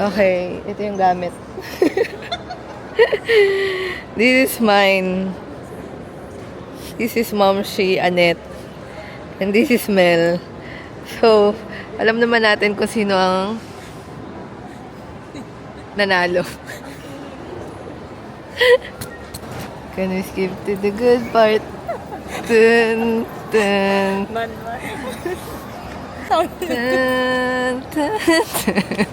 Okay, ito yung gamit. This is mine. This is Mom Shi, Annette. And this is Mel. So, alam naman natin kung sino ang nanalo. Can we skip to the good part? Dun, dun. Dun, dun, dun, dun.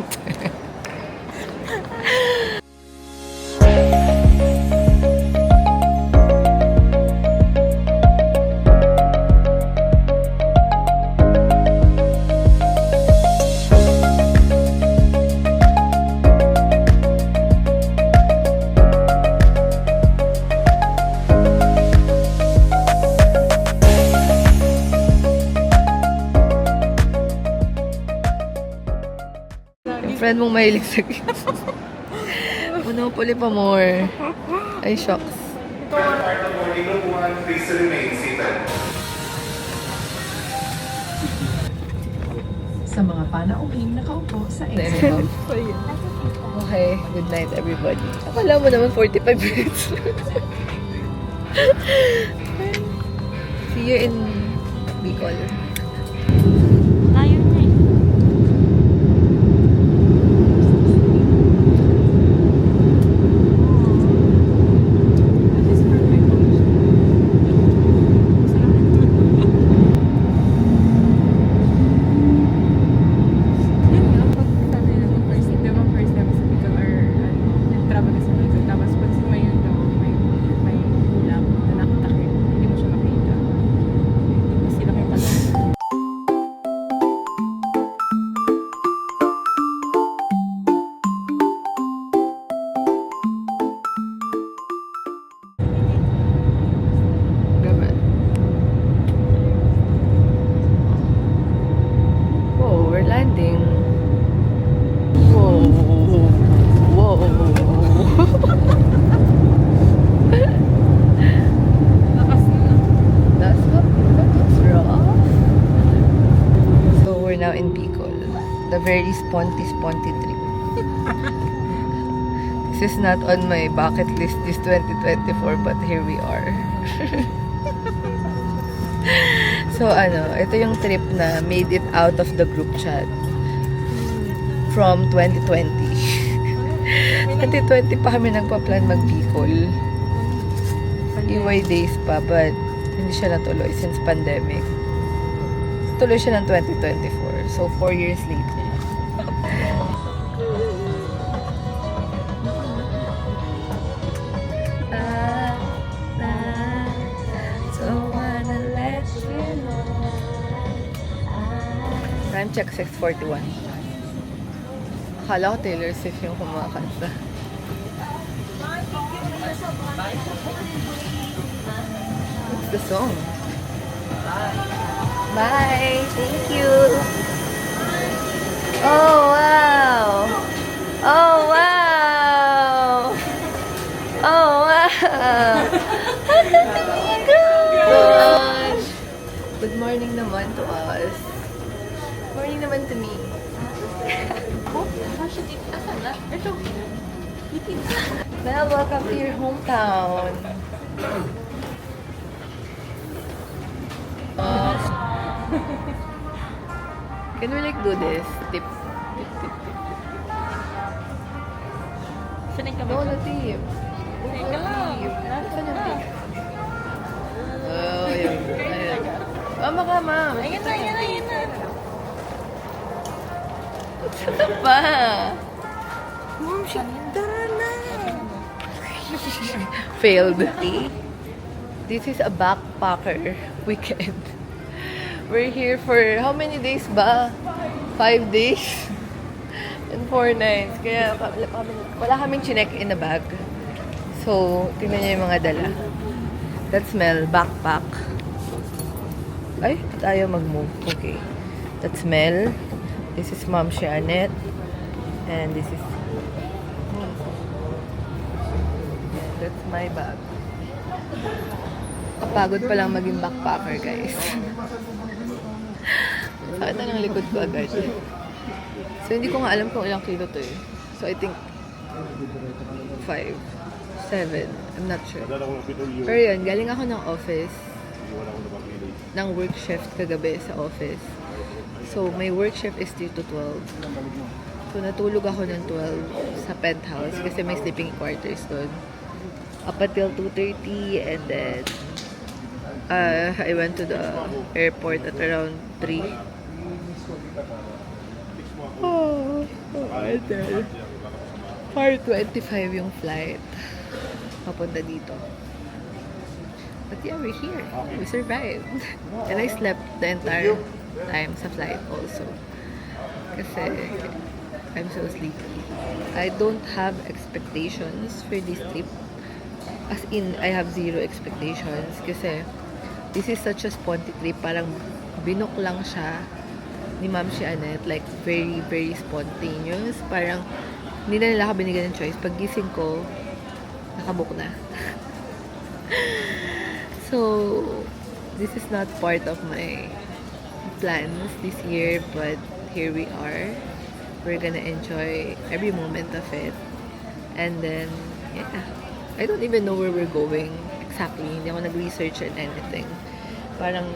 Friend mong mahilig sa games. Monopoly pa more. Ay, shocks. Sa mga panauhing nakaupo sa exit. Okay, good night everybody. Akala mo naman 45 minutes. See you in Bicol. Landing. Whoa. Whoa. That's rough. So we're now in Bicol. The very sponty trip. This is not on my bucket list this 2024, but here we are. So, ito yung trip na made it out of the group chat from 2020. 2020 pa kami nagpa-plan mag-Bicol. EY days pa, but hindi siya natuloy since pandemic. Tuloy siya ng 2024. So, 4 years later. Time check 6:41. Akala ko Taylor Swift yung kumakanta. What's the song? Bye! Thank you! Oh, wow! Oh, wow! Oh, wow! Gosh! Good morning naman to us. Morning naman to me. Well, welcome to your hometown. Can we like do this? Tip, tip, tip, tip. No, no tip. Teka lang. Saan yung tip? Oh, yun. Ayan. Mama ka, ma'am. Ayan na. Saan ba? Mom, tara na. Failed. This is a backpacker weekend. We're here for how many days ba? 5 days? And 4 nights. Kaya wala kaming chinek in a bag. So, tingnan niyo yung mga dala. That smell, backpack. Ay, tayo mag-move. Okay. That smell. This is Mom Shi, Annette. And this is... That's my bag. Kapagod pa lang maging backpacker, guys. Sakit na ng likod ko agad. So, hindi ko nga alam kung ilang kilo to eh. So, I think 5, 7. I'm not sure. Pero yun, galing ako ng office. Ng work shift kagabi sa office. So, my work shift is 3 to 12. So, natulog ako ng 12 sa penthouse kasi may sleeping quarters doon. Up until 2:30 and then I went to the airport at around 3. And then 4:25 yung flight papunta dito. But yeah, we're here. We survived. And I slept the entire time sa flight also. Kasi I'm so sleepy. I don't have expectations for this trip. As in, I have zero expectations. Kasi this is such a sponty trip. Parang binook lang siya ni Ma'am si Annette. Like, very, very spontaneous. Parang hindi na nila ako binigyan ng choice. Pag gising ko, nakabook na. So, this is not part of my plans this year, but here we are. We're gonna enjoy every moment of it. And then, yeah. I don't even know where we're going exactly. Hindi ako nag-research and anything. Parang,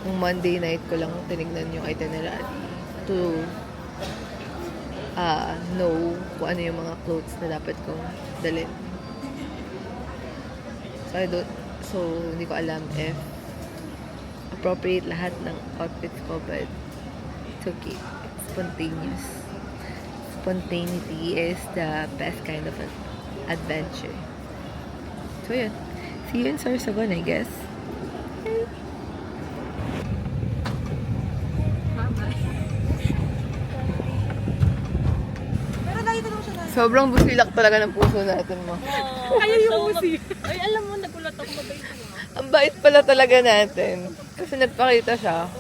nung Monday night ko lang tinignan yung itinerary to know kung ano yung mga clothes na dapat kong dalhin. So, hindi ko alam if appropriate lahat ng outfits ko, but it's okay. It's spontaneous. Spontaneity is the best kind of an adventure. So, yun. See you in Sorsogon, I guess. Sobrang busilak talaga ng puso natin mo. Ayaw yung musi. Ay, alam mo, nagulat ako, mabait ko lang. Ang bait pala talaga natin. Kasi nagpakita siya.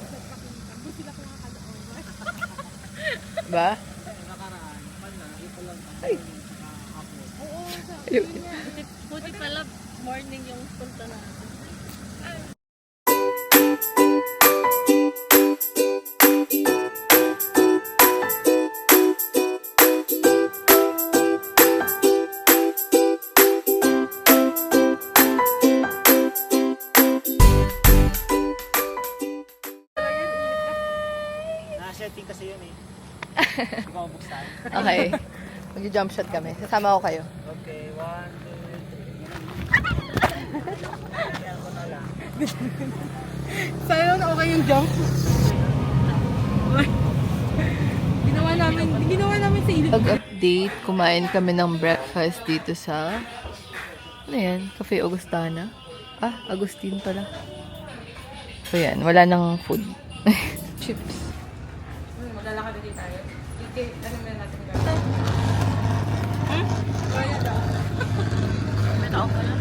Ba? Ay. Ayun. Buti pala, morning yung punta natin. Setting kasi yun eh. Ikaw ang buksan. Okay. Mag-jump shot kami. Sasama ko kayo. Okay, 1, 2, 3. Kaya ko na lang. Sa'yo na okay yung jump. Ginawa namin sa ilog. Pag-update, kumain kami ng breakfast dito sa ano yan? Cafe Augustana. Agustin pala. So yan, wala nang food. Chips. Maglalakad din tayo. Ano na natin May tao pala.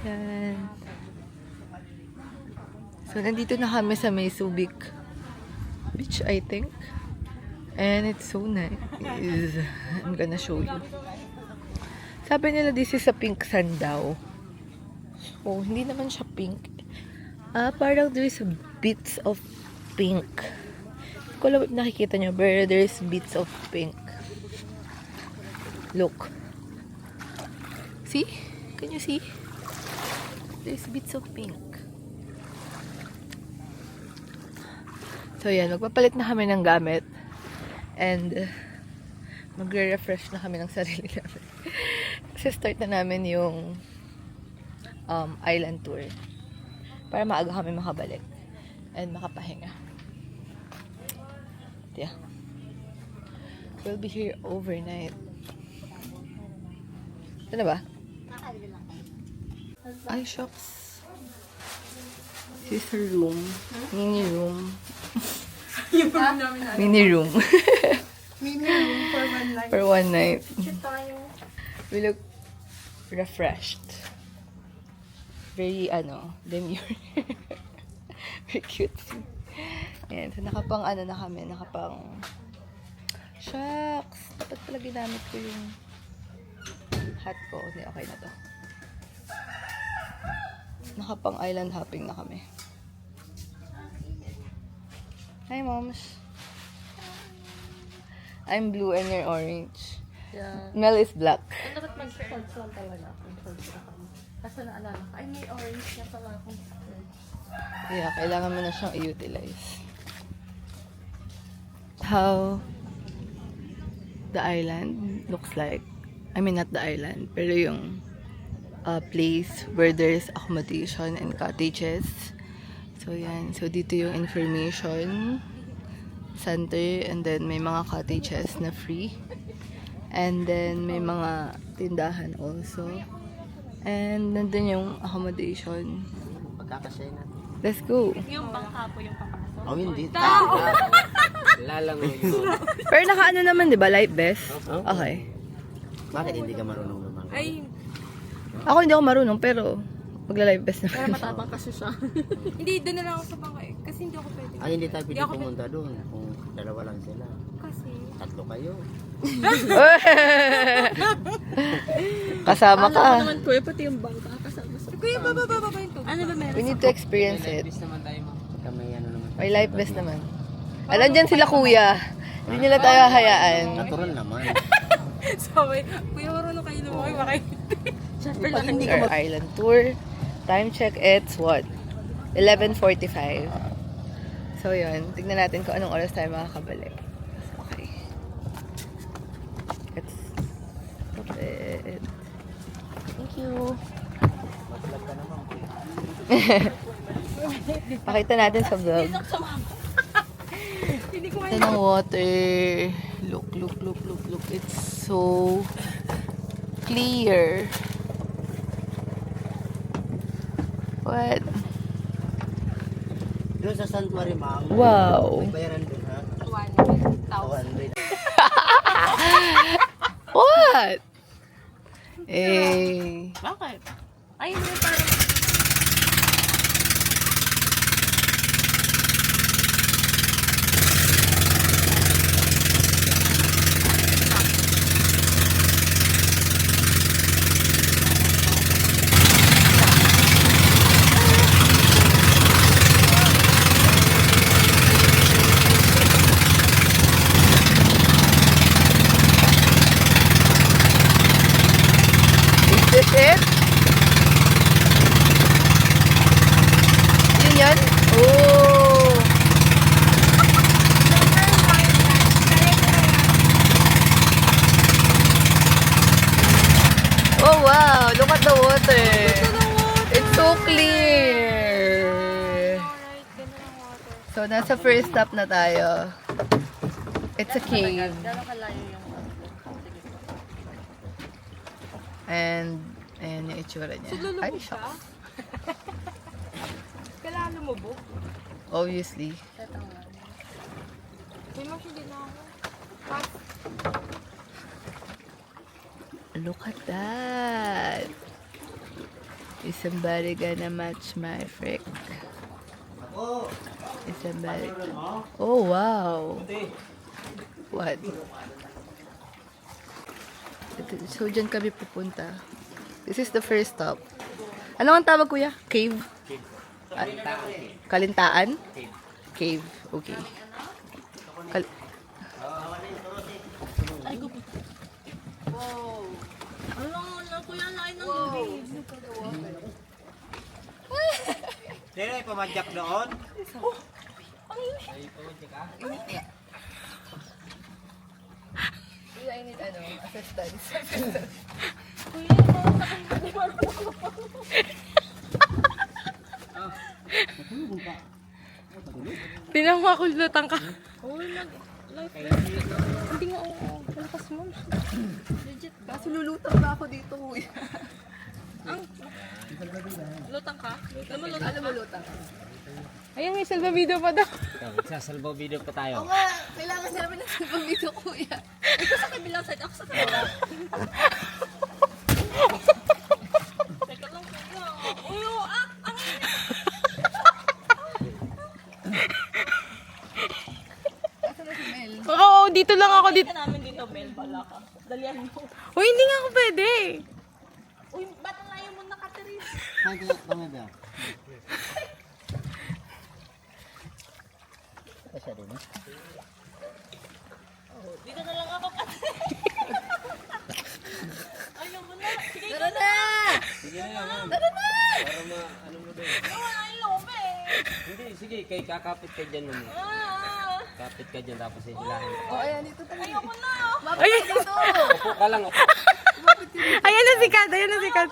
Yan. So, nandito na kami sa May Subic Beach, I think. And it's so nice. I'm gonna show you. Sabi nila, this is a pink sand daw. So, hindi naman siya pink. Parang there's bits of pink. Hindi ko alam if nakikita nyo, but there's bits of pink. Look. See? Can you see? There's bits of pink. So yan, magpapalit na kami ng gamit. And magre-refresh na kami ng sarili namin. Kasi start na namin yung island tour. Para maaga kami makabalik. And makapahinga. Yeah. We'll be here overnight. Ano ba? Ay, shucks. This is a room. Mini room. Yung room namin na. Mini room. Mini room for one night. For one night. Shoot tayo. We look refreshed. Very, demure. Very cute. Ayan, so nakapang, na kami, shucks! Dapat pala ginamit ko yung hat ko. Hindi, okay na to. Nakapang island hopping na kami. Hi, moms. I'm blue and you're orange. Yeah. Mel is black. Dapat mag-shorts lang talaga ako. Shorts lang kami. Kasi naalala ko, ay may orange na pala akong shirt. Yeah, kailangan mo na siyang i-utilize. How the island looks like. I mean, not the island, pero yung place where there's accommodation and cottages. So, yan. So, dito yung information center and then may mga cottages na free. And then, may mga tindahan also. And nandun yung accommodation. Pagkakasya natin. Let's go. Yung bangka po yung papasok. Oh, hindi. Lalangoy mo. Pero naka naman, di ba? Light vest? Okay. Bakit hindi ka marunong naman? Ay, Ako hindi ako marunong, pero magla-live vest pero naman. matabang kasi siya. Hindi, doon na lang ako sa bangka eh. Kasi hindi ako pwede. Ay, hindi tayo pwede ako pumunta doon. Kung dalawa lang sila. Kasi, Tatlo kayo. Kasama ka. kuya, pati yung bangka kasama sa... Kuya, baba yung tubig. Ano ba meron? We need to experience it. Kami naman. May life vest naman. Alam dyan sila kuya. Hindi nila tayo hayaan. Natural naman. Sabi, kuya, marunong kayo lumakoy, baka Siyempre lang hindi Our island tour. Time check, it's what? 11:45. So yun, tignan natin kung anong oras tayo makakabalik. Okay. Let's stop it. Thank you. Pakita natin sa vlog. Hindi ko Ito ng water. Look. It's so clear. What? Doon sa Sanctuary, ma'am. Wow. May bayaran doon, ha? 1,000. 100. What? Eh. Bakit? Ay, hindi parang... Is this it? Yun yan? Oh. Oh wow, look at the water. It's so clear. Alright, ganda ng water. So nasa first stop na tayo. It's a cave. Gano'ng kalayo yung And ayan yung itsura niya. So, lulubog Ay, ka? shucks. Kailangan lumubog? Obviously. Ito nga. May mas hindi na ako. Pas. Look at that. Is somebody gonna match my frick? Is somebody... Oh, wow. What? So, dyan kami pupunta. This is the first stop. Ano ang tawag, kuya? Cave? Kalintaan? Cave. Okay. Ano, kuya, lain ng tubig. Sino ay pumadyak doon? Kuya, I need assistance. Pinangmakulatan ka. Oo, hindi nga ako. Malakas mo. Legit. Kaso lulutang na ako dito, kuya. Lutang ka? Lumulutang. Ayun, may salvavido pa daw. Sasalbaw video pa tayo. Oo nga, kailangan namin ng salvavido, kuya. Ito sa kabilang side, ako sa kabilang. Teka lang, kuya. Uyo, ang Oo, dito lang ako. Dito namin dito, Mel, bala ka. Dalian mo. Uy, hindi nga ako pwede. Uy, ba't ang layo mo nakatirin? Dito na lang ako kasi. Ayaw mo na. Sige, Tara na! Sige na yan, ma'am. Tara na! Para ano mo din. wala yung loob eh. Hindi, sige, kay kakapit ka dyan ma'am. Kapit ka dyan tapos hihilahin. O, ayan, dito tayo. Ayoko na. Mapit ka dito. Upo ka lang, upo. Ayan na sikat, ayan na sikat.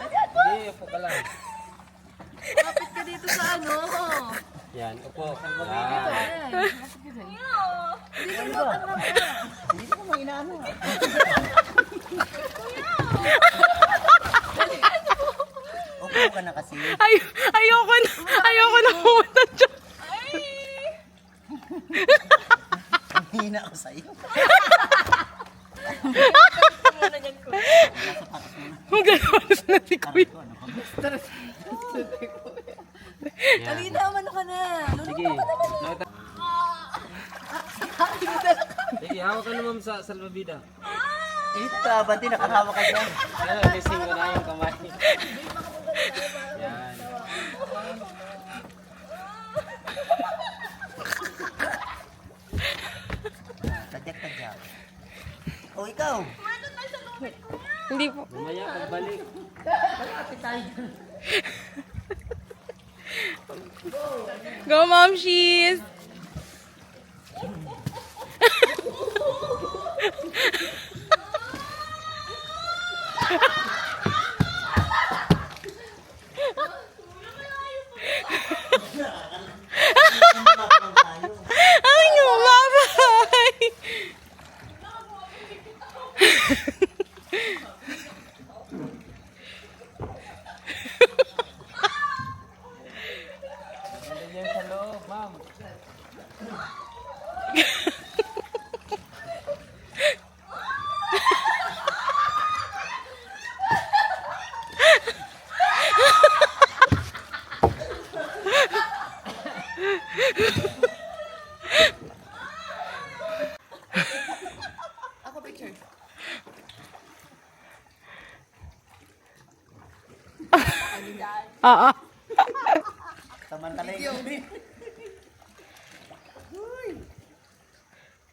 Hindi, upo ka lang. Mapit ka dito sa ano. Yan, upo. Ayan. Opo ka na kasi. Ayoko na pumunta dyan. Ang hina ko sa'yo. Ang gano'n na si Kuya. Ano ka ba? Halina, ano ka na? Sige. Sige, hawak ka na ma'am sa salvavida. Ito, abante, nakahawak ka dyan. Ayan, lising ko na yung kamay. Yan. Tadyak. O, ikaw. Hindi po. Mamaya, pagbalik. Go, Mom She's! Ay, lumabay! Nandiyan sa loob, ma'am. Ako picture. Oo. Samantala yung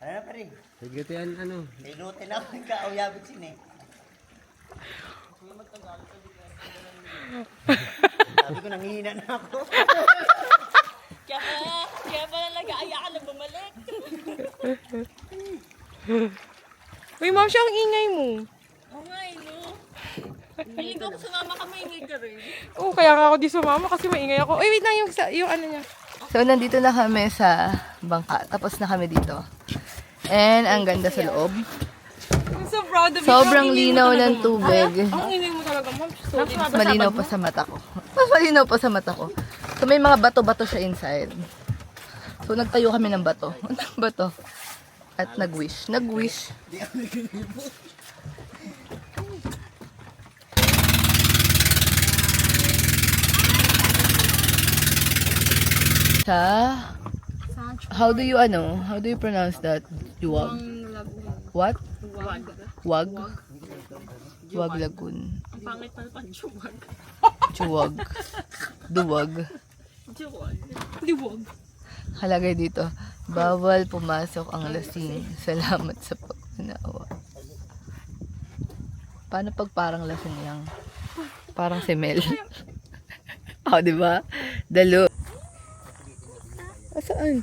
Ano na pa rin? Sige, yan, ano. Nilutin na ako ka. O, yabit sin eh. Sabi ko, nanghihina na ako. Kaya pala nag-aaya ka na bumalik. Uy, Mom, siya ang ingay mo. Oo nga, no. Piling ko kung sumama ka, maingay ka rin. Oo, kaya nga ako di sumama kasi maingay ako. Uy, wait lang yung ano niya. So, nandito na kami sa bangka. Tapos na kami dito. And ang ganda sa loob. I'm so proud of you. Sobrang linaw ng tubig. Ang ingay mo talaga, Mom. Mas malinaw pa sa mata ko. Mas malinaw pa sa mata ko. So, may mga bato-bato siya inside. So, nagtayo kami ng bato. Ng bato. At nag-wish. Nag-wish. Sa... How do you pronounce that? Juwag? What? Wag. Wag? Juwag Lagoon. Ang pangit na panjuwag. Juwag. Duwag. Juwag. Liwag. Halagay dito. Bawal pumasok ang lasing. Salamat sa pag-unawa. Paano pag parang lasing lang? Parang si Mel. O, diba? Dalo. Saan?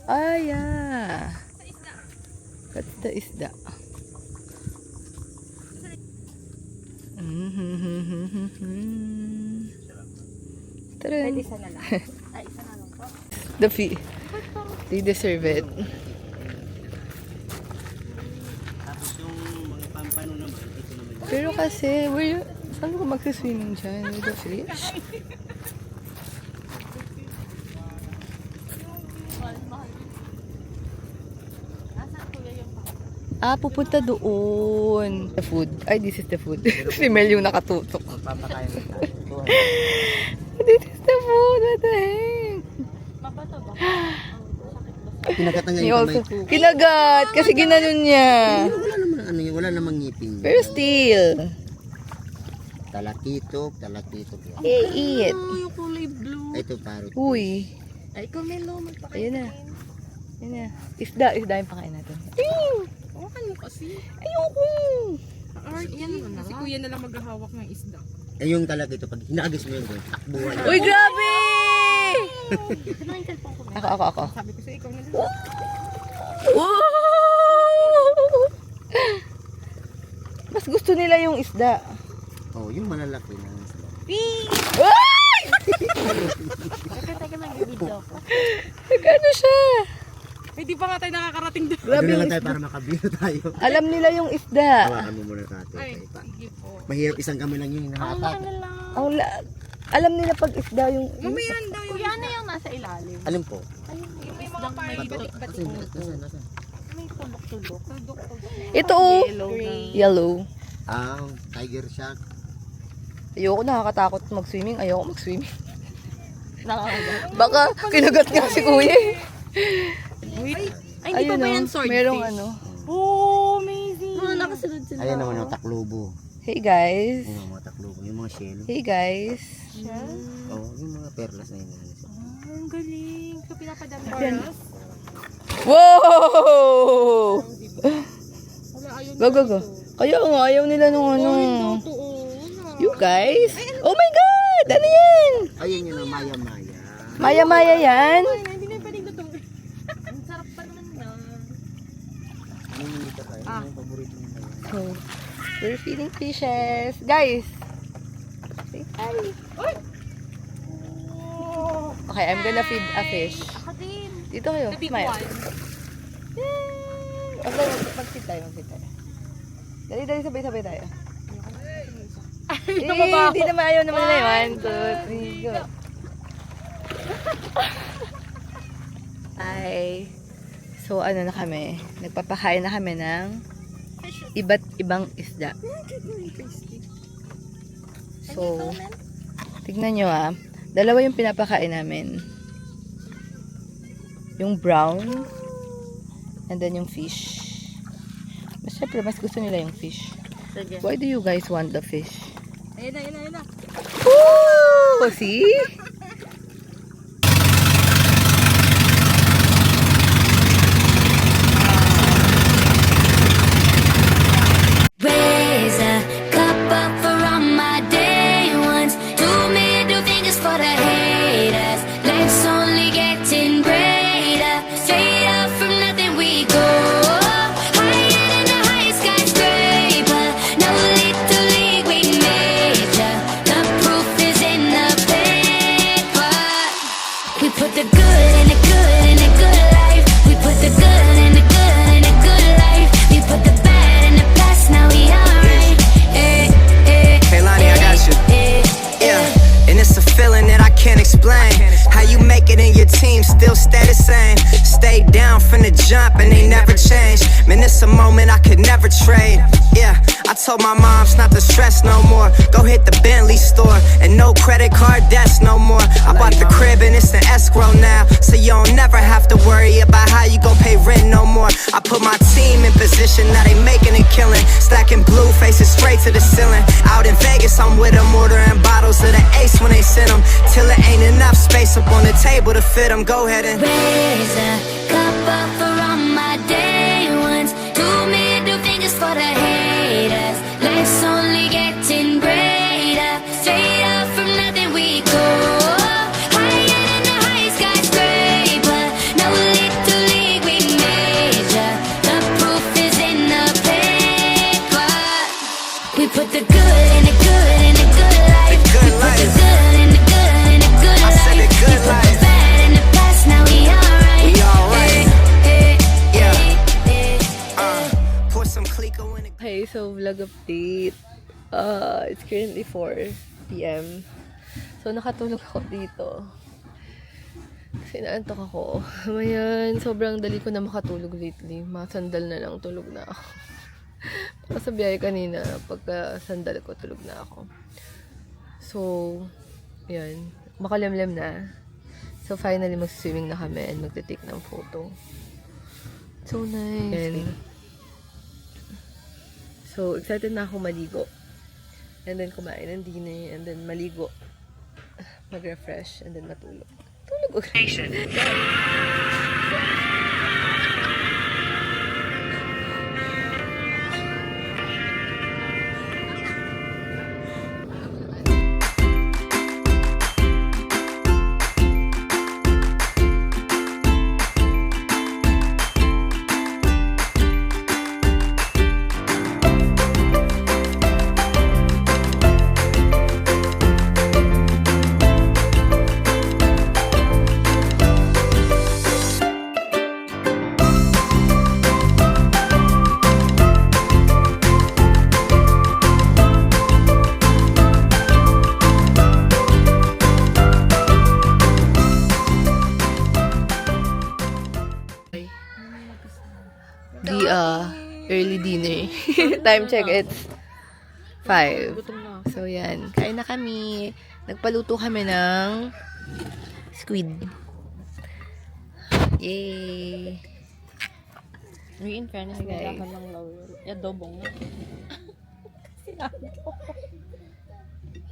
Ah, yeah. That's the isda. Tara. Isa na lang. Ay, isa na lang po. The fee. They deserve it. Tapos yung mga pampano naman, ito naman. Pero kasi, saan ko magsiswimming dyan? With the fish? Pupunta doon. The food. Ay, this is the food. Si Mel yung nakatutok. Magpapakain mo tayo. This is the food. What the heck? Mabato ba? Pinagatan niya He yung also, kamay ko. kinagat. Kasi ginanon niya. Wala naman ano yun, wala namang ngipin. Pero still. Talakitok. Hey, eat. Yung kulay blue. Ito parot. Uy. Ay, kumelo. Magpakain. Ayun na. Ayun na. Isda yung pakain natin. Ayun. Ano kasi? Ayoko. Yan na lang. Si kuya na lang maghahawak ng isda. Eh yung talakito, pag hinaagis mo yun, takbuhan. Uy, grabe! Ano yung cellphone ko? Ako. Sabi ko sa ikaw na lang. Wow! Mas gusto nila yung isda. Oh, yung malalaki na isda. Ay! Teka, mag-video ko. Nagano siya? Hindi pa nga tayo nakakarating doon. Grabe na lang tayo para makabiro tayo. Alam nila yung isda. Hawakan mo muna tatay. Ay, sige po. Mahirap isang kamay lang yung hinahatak. Alam nila pag isda yung... Mamayan daw yung kuya na yung nasa ilalim. Alin po? Yung isdang may batik-batik. Nasaan? May tulok-tulok. Ito oh. Yellow na. Yellow. Tiger shark. Ayoko, nakakatakot mag-swimming. Ayoko mag-swimming. Nakakagat. Baka kinagat nga si kuya eh. Wait. Ay, hindi pa ba yan swordfish? Merong ano. Oh, amazing. Nakasunod sila. Ayan naman yung taklubo. Hey guys. Ayan yung mga taklubo. Yung mga shell. Hey guys. Yung mga perlas na yun. Ang galing. Ito pinapadami. Pearls? Wow! Wala, ayun. Go. Kaya nga, ayaw nila nung ano. You guys? Oh my God! Ano yan? Ayun yun ang maya-maya. Maya-maya yan? Hindi na yung pwedeng lutuin. Ang sarap pa naman na. Ano yung dito tayo? Ano yung paborito nila? So, we're feeding fishes. Guys! Say hi. Okay, I'm gonna feed a fish. Ako din. Dito kayo. The big Smile. one. Yay! Okay, mag-feed tayo. Dali, sabay-sabay tayo. Hindi naman ayaw naman na yun. 1, 2, 3, go. Ay, so ano na kami, nagpapakain na kami ng iba't ibang isda. So, tignan nyo dalawa yung pinapakain namin. Yung brown, and then yung fish. Mas syempre, mas gusto nila yung fish. Sige. Why do you guys want the fish? Ayun na. Woo! See? Raise a cup up for all my day ones. 2 middle fingers for the haters. Life's only getting greater. Straight up from nothing we go. Higher than the highest skyscraper. No little league we major. The proof is in the paper. We put the good in the good in the good life. We put the good in the good in the good life. We put the bad in the past. Now we alright. Hey Lonnie, I got you. Yeah, and it's a feeling that I can't explain. How you make it in your team still stay the same. Stay down from the jump and they never change. Man, it's a moment I could never trade. Yeah, I told my moms not to stress no more. Go hit the Bentley store and no credit card debts no more. I bought the crib and it's an escrow now, so you don't never have to worry about how you gon' pay rent no more. I put my team in position, now they making a killing. Stacking blue faces straight to the ceiling. Out in Vegas, I'm with them, ordering bottles of the Ace when they send them. Till it ain't enough space up on the table to fit them. Go ahead and Raise a cup up for all my day ones. 2 middle fingers for the haters. Life's only getting greater. Straight up from nothing we go. Higher than the highest skyscraper. No little league we major. The proof is in the paper. We put the good in the good in the good life. The good We put the life. good in the good in the good I said life. the good We put life. the bad in the past. Now we alright. We alright. Yeah. pour some Clico in it. Okay, so vlog update. It's currently 4 p.m. So, nakatulog ako dito. Kasi naantok ako. Mayan, sobrang dali ko na makatulog lately. Mga sandal na lang, tulog na ako. Para sa biyahe kanina, pagka sandal ko, tulog na ako. So, yan. Makalamlam na. So, finally, mag-swimming na kami and magte-take ng photo. So nice. And, so, excited na ako maligo. And then, kumain ng dinner. And then, maligo. Mag-refresh. And then, matulog. Tulog ulit. The early dinner. Time check, it's 5. So, yan. Kain na kami. Nagpaluto kami ng squid. Yay! In fairness, Okay. wala ka ng laurel. Adobong.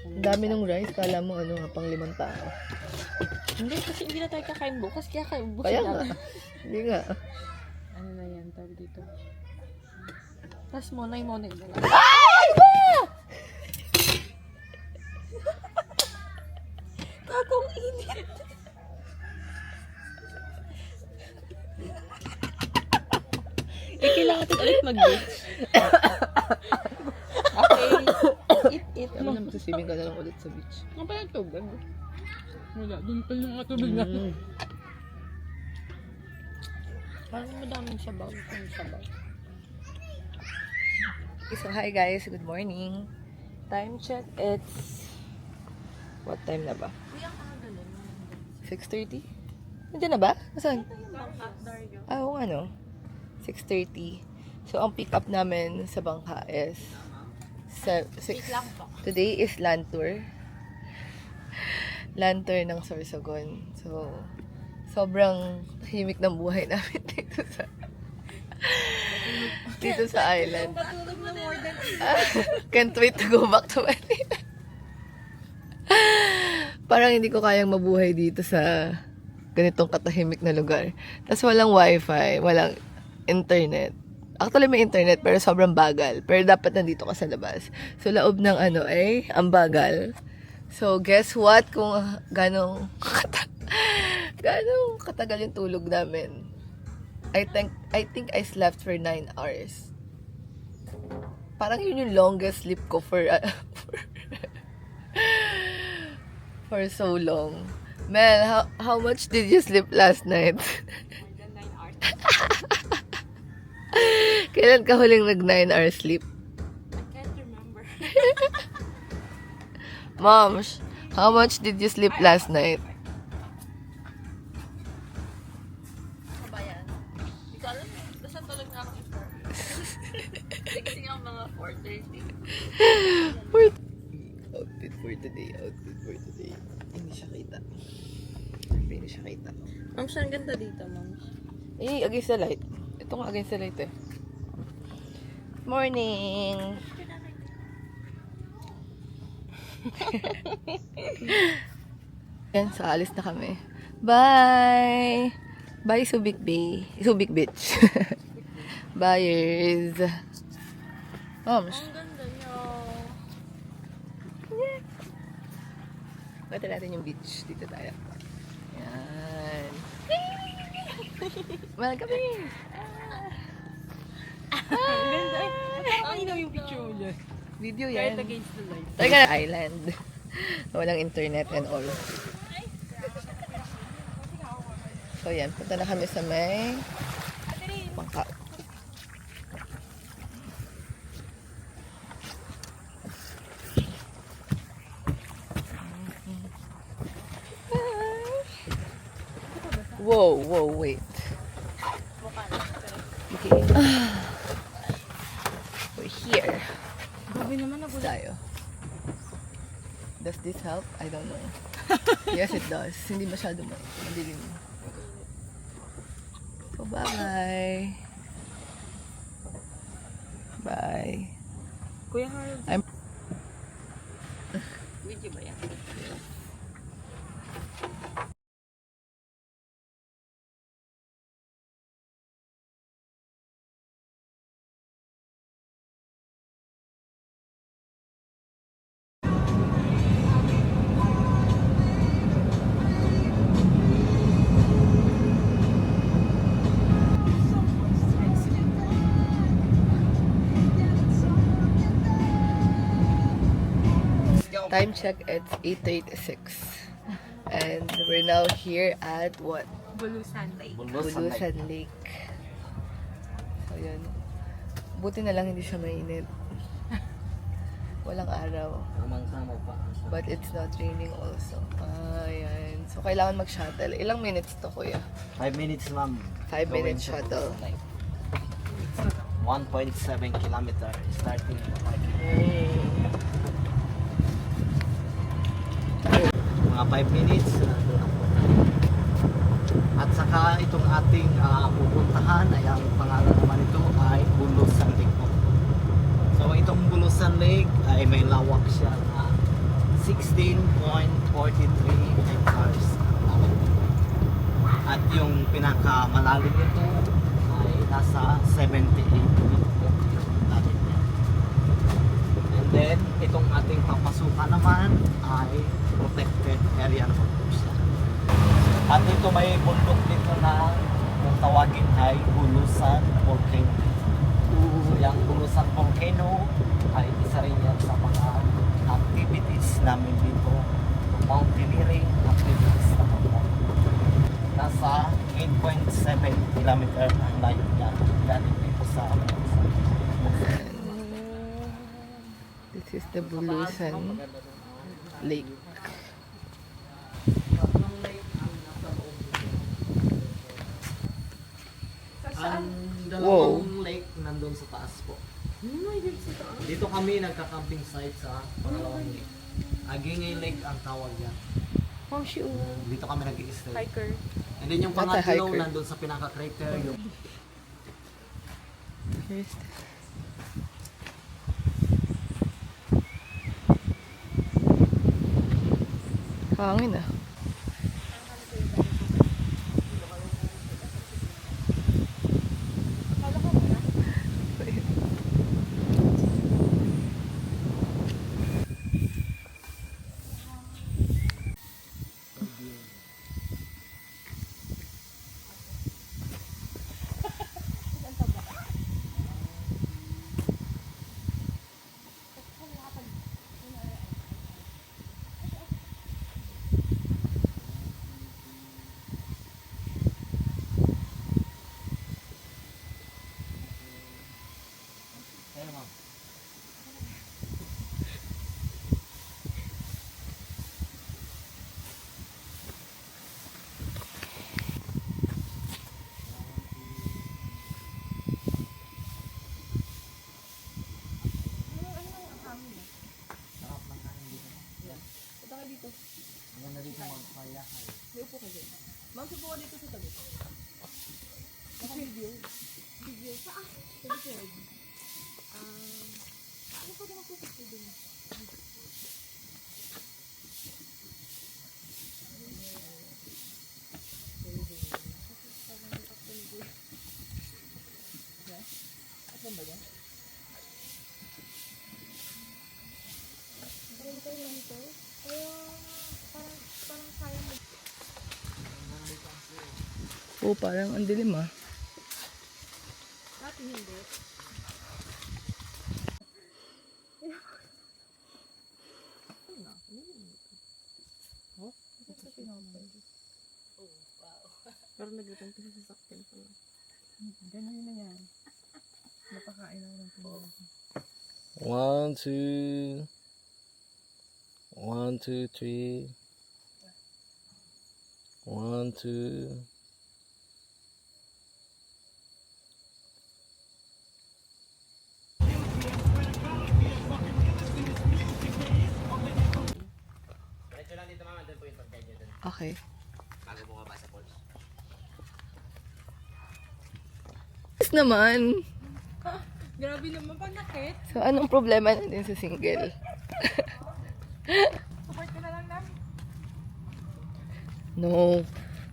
Ang dami ng rice. Kala mo, ano nga, pang 5 tao. Hindi, kasi hindi na tayo kakain bukas. Kaya kayo bukas Kaya na. nga. Hindi nga. Ano na yan, tawag dito. Tapos monay na lang. Kakong init. Kailangan natin ulit mag-beach. Okay. Eat. Ano na, magsiswimming ka na lang ulit sa beach. Ano pa yung tubig? Wala. Doon pa yung mga tubig na. Parang madaming sabaw. So, hi guys. Good morning. Time check, it's... What time na ba? 6:30? Nandiyan na ba? Nasaan? Oo nga no. 6:30. So, ang pick up namin sa bangka is 6. Today is land tour. Land tour ng Sorsogon. So, sobrang tahimik ng buhay namin dito sa island. Can't wait to go back to Manila. Parang hindi ko kayang mabuhay dito sa ganitong katahimik na lugar. Tapos walang wifi, walang internet. Actually may internet pero sobrang bagal. Pero dapat nandito ka sa labas. So laob ng ang bagal. So guess what? Kung ganong katagal yung tulog namin. I think I slept for 9 hours. Parang yun yung longest sleep ko for for so long. Mel, how much did you sleep last night? 9 hours. Kailan ka huling nag 9 hours sleep? I can't remember. Moms, how much did you sleep last night? Kabayan. Hindi ko alam. Basta tulog na ako before. Kasi nga mga 4:30. Outfit for today. Hindi siya kita. Ma'am, ang ganda dito, ma'am. Against the light. Ito nga against the light eh. Morning! Yan, so alis na kami. Bye! Bye, Subic Bay. Subic Beach. Buyers. Moms. Ang ganda niyo. Pagkita natin yung beach. Dito tayo. Yan. Mahal kami. Ang ganda. Ang ganda yung picture mo dyan. Video Right yan. against the light. Talaga na island. Walang internet and all. So yan, punta na kami sa may bangka. Whoa, wait. Okay. We're here. Grabe naman na Tayo. Does this help? I don't know. Yes, it does. Hindi masyado madilim. So, bye-bye. Bye. Kuya Harold. I'm Video ba yan? time check, it's 8:36. And we're now here at what? Bulusan Lake. Bulusan Lake. So, yun. Buti na lang hindi siya mainit. Walang araw. Samang-sama pa. But it's not raining also. Ayan. So, kailangan mag-shuttle. Ilang minutes to, kuya? 5 minutes, ma'am. 5 minutes shuttle. 1.7 kilometer starting from mga 5 minutes nandun ako. At saka itong ating pupuntahan ay ang pangalan naman ito ay Bulusan Lake po. So itong Bulusan Lake ay may lawak siya na 16.43 hectares. At yung pinakamalalim nito ay nasa 78 feet po lalim niya. And then itong ating papasukan naman ay protected area naman po siya. At ito may bundok dito na kung tawagin ay Bulusan Volcano. So yung Bulusan Volcano ay isa rin yan sa mga activities namin dito. Mountaineering activities naman po. Nasa 8.7 kilometer ang layo niya. Galing dito sa Bulusan. This is the Bulusan Lake. Ang dalawang lake nandun sa taas po. Dito kami nagka-camping site sa pangalawang lake. Agingay Lake ang tawag yan. Oh, shoot. Dito kami nag-i-stay. Hiker. And then yung That's a pangatlo hiker. nandun sa pinaka-crater yung Here's hangin ah. Ayan, ma'am. Sarap ng hangin dito. Yan. Punta ka dito. Maganda dito magpayahay. May upo ka dyan. Ma'am, supo ka dito sa tabi. Naka-video. Video. Saan? Sa likod. Ano pa ka magpupicture dun? Ano ba yan? Oh, parang ang dilim ah. Dati hindi. Pero naglatang kasi sa sakyan pala. Ganun na yan. Napakain ako ng tingnan. 1, 2. 1, 2, 3. 1, 2. Okay. Bago mo ka ba sa falls? Yes naman. Grabe naman pag nakit. So, anong problema natin sa single? Support ko na lang namin. No.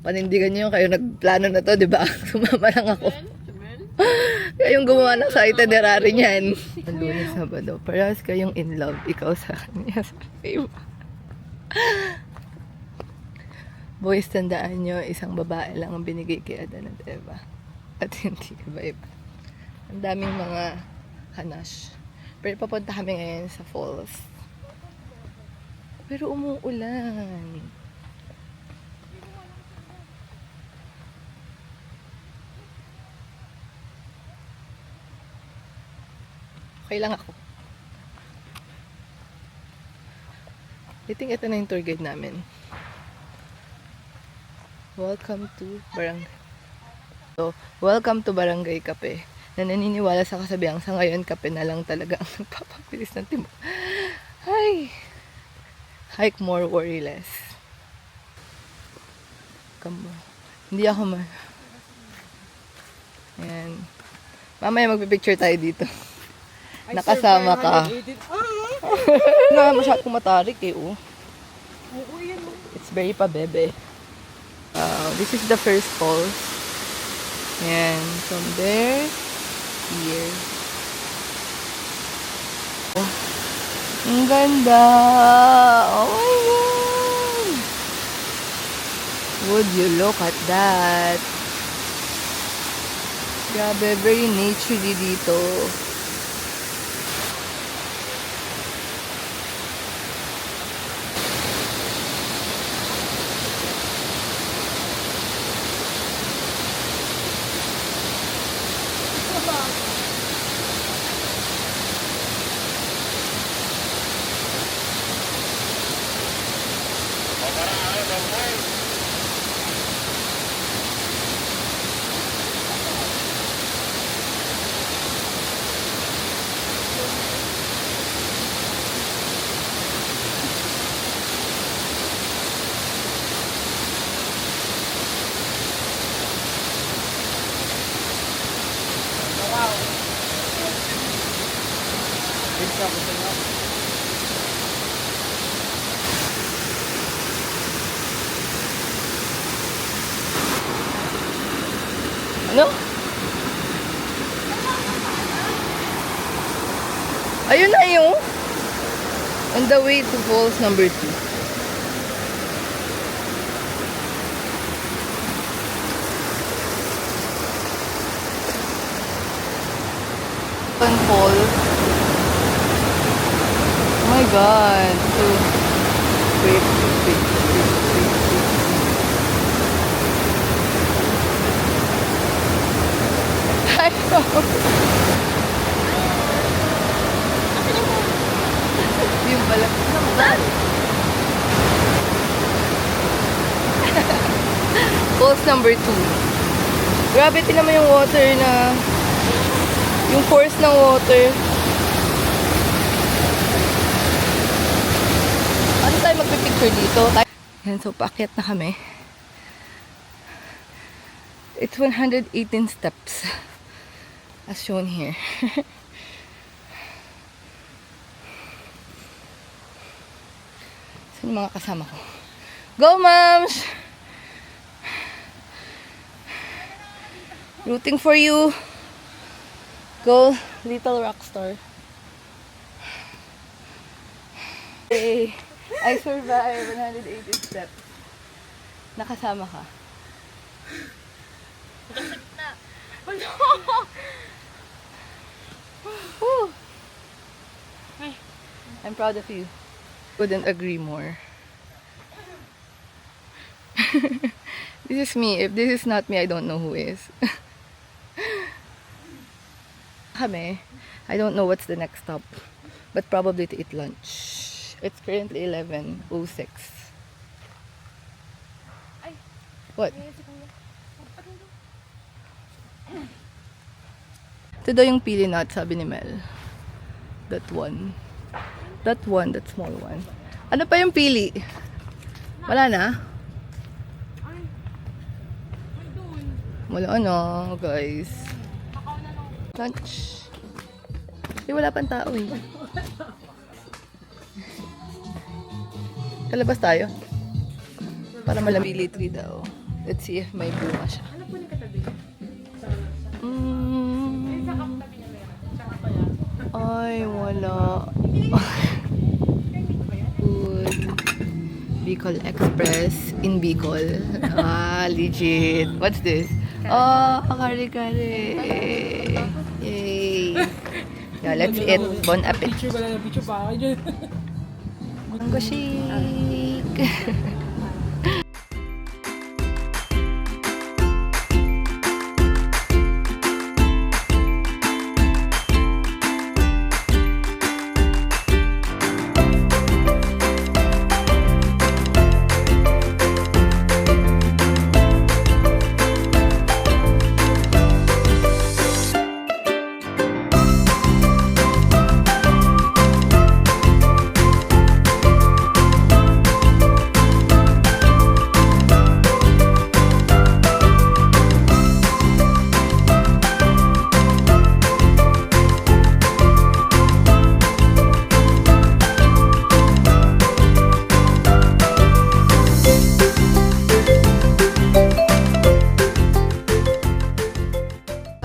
Panindigan niyo kayo nagplano na to, di ba? Sumama lang ako. Kayong gumawa ng sa itinerary niyan. Ang Lunes, Sabado. Parehas kayong in love. Ikaw sa kanya sa fame. Boys, tandaan nyo, isang babae lang ang binigay kay Adan at Eva. At hindi iba-iba. Ang daming mga hanash. Pero papunta kami ngayon sa falls. Pero umuulan. Okay lang ako. I think ito na yung tour guide namin. Welcome to Barangay Kape. Na naniniwala sa kasabihang sa ngayon, kape na lang talaga ang nagpapabilis ng timbang. Ay! Hike more, worry less. Come on. Hindi ako Ayan. Mamaya magpipicture tayo dito. Nakasama ka. Na masyadong matarik eh, oh. It's very pabebe. This is the first falls. Ayan. From there, here. Oh. Ang ganda! Oh my God! Would you look at that? Grabe, very naturey dito. Ano? Ayun na yung on the way to falls number 2. Fall. Oh my God. So, wait. I know. Yung pala. Falls number 2. Grabe, tinan mo yung water na yung force ng water. Ano tayo magpipicture dito? Yan, so paakyat na kami. It's 118 steps as shown here. Sino mga kasama ko? Go, moms! Rooting for you. Go, little rock star. Hey, I survived 180 steps. Nakasama ka. Woo. I'm proud of you. Couldn't agree more. This is me. If this is not me, I don't know who is. Kami, I don't know what's the next stop, but probably to eat lunch. It's currently 11:06. What? Ito daw yung pili nut, sabi ni Mel. That one. That small one. Ano pa yung pili? Wala na? Wala na, guys. Lunch. Wala pang tao eh. Kalabas tayo. Para malamili tree daw. Let's see if may bunga siya. Ay, wala. Food. Bicol Express in Bicol. Ah, legit. What's this? Oh, kare-kare. Yay. Yeah, let's eat. Bon appetit. Mango shake.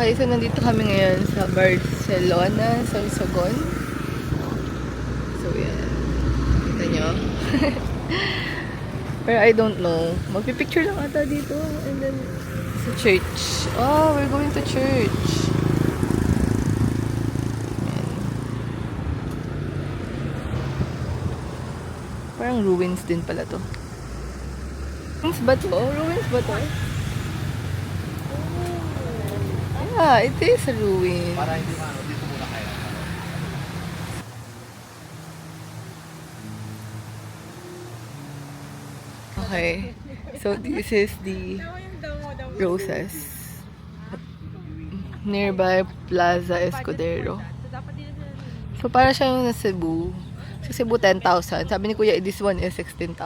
Okay, so nandito kami ngayon sa Barcelona, Sorsogon. So, yan. Kita nyo. Pero I don't know. Magpipicture lang ata dito. And then, sa church. Oh, we're going to church. Yan. Parang ruins din pala to. Ruins ba to? Ruins ba to? Ah, it is a ruin. Para hindi maano, dito muna kayo. Okay. So, this is the Rosas. Nearby Plaza Escudero. So, para siya yung sa Cebu. Sa Cebu, 10,000. Sabi ni Kuya, this one is 16,000.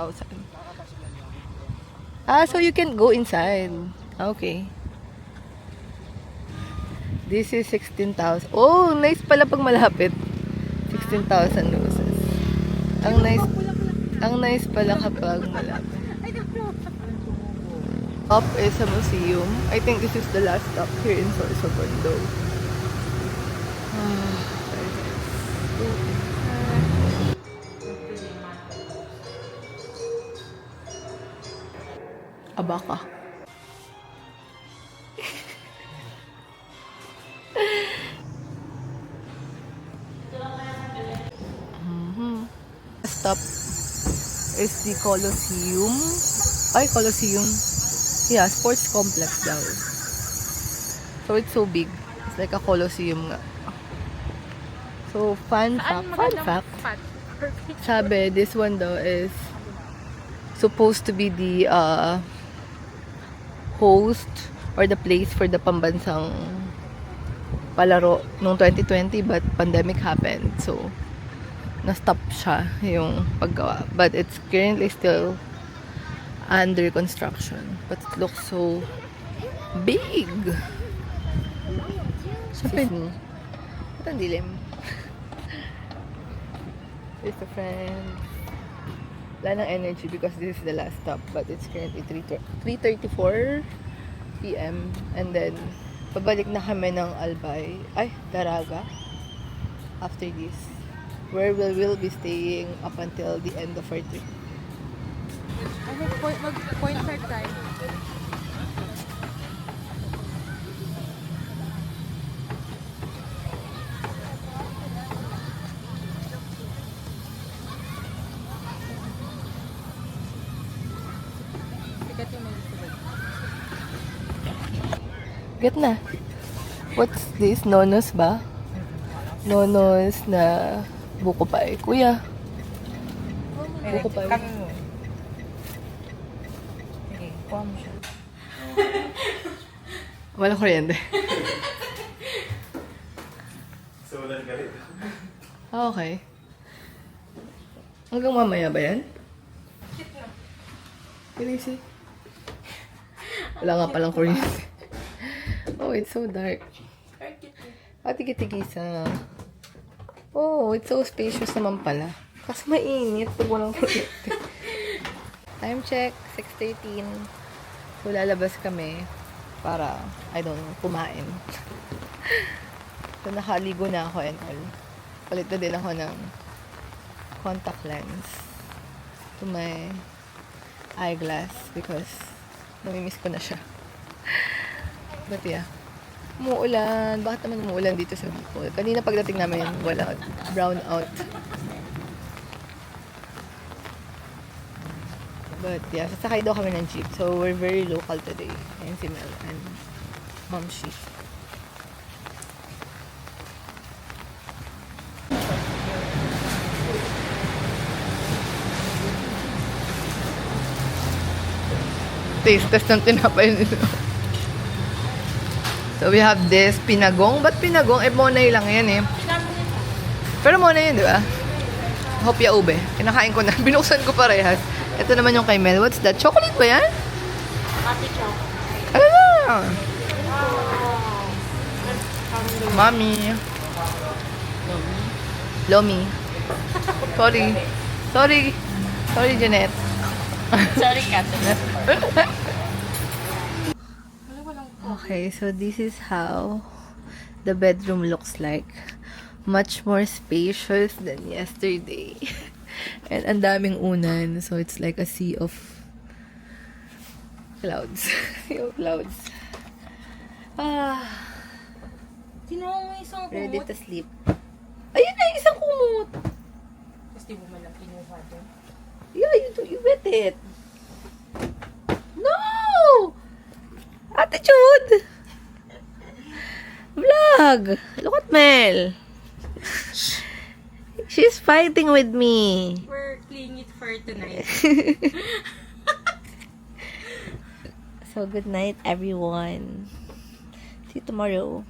Ah, so you can go inside. Okay. This is 16,000. Oh, nice pala pag malapit. 16,000 roses. Ang nice pala kapag malapit. Up is a museum. I think this is the last stop here in Sorsogon though. Abaka. Stop is the Colosseum. Ay, Colosseum. Yeah, sports complex daw. So, it's so big. It's like a Colosseum nga. So, fun fact. Sabi, this one daw is supposed to be the host or the place for the pambansang palaro noong 2020 but pandemic happened. So, na-stop siya yung paggawa. But it's currently still under construction. But it looks so big. Siyempre, ba't ang dilim? Here's a friend. Wala ng energy because this is the last stop. But it's currently 3:34 p.m. And then, pabalik na kami ng Albay. Ay, Daraga. After this. Where we will be staying up until the end of our trip. Mag-point start tayo. Get na. What's this? Nonos ba? Nonos na buko pa eh. Kuya. Buko pa eh. Walang kuryente. So, walang galit. Ah, okay. Hanggang mamaya ba yan? Can I see? Wala nga palang kuryente. Oh, it's so dark. Tigi-tigisa. Oh, it's so spacious naman pala. Kasi mainit pag walang kuryente. Time check, 6:13. So, lalabas kami para, I don't know, kumain. So, nakaligo na ako and all. Palit na din ako ng contact lens to my eyeglass because namimiss ko na siya. But yeah, umuulan. Bakit naman umuulan dito sa Bicol? Kanina pagdating namin, wala. Brown out. But yeah, sasakay daw kami ng jeep. So, we're very local today. Ayan si Mel and Mom Shi. Taste test ng tinapay nito. So, we have this pinagong. Ba't pinagong? Monay lang yan eh. Pero monay yun, di ba? Hopya ube. Kinakain ko na. Binuksan ko parehas. Ito naman yung kay Mel. What's that? Chocolate ba yan? Ate chocolate. Ano na? Mommy. Lomi. Sorry. Sorry. Sorry, Jeanette. Sorry, Kate. Okay, so this is how the bedroom looks like. Much more spacious than yesterday. And ang daming unan, so it's like a sea of clouds. Sea of clouds. Tinuha mo isang Ready to sleep. Ayun na, isang kumot. Tapos di mo man lang kinuha doon. Yeah, you wet it. No! Attitude! Vlog! Look at Mel. She's fighting with me. We're cleaning it for tonight. So, good night, everyone. See you tomorrow.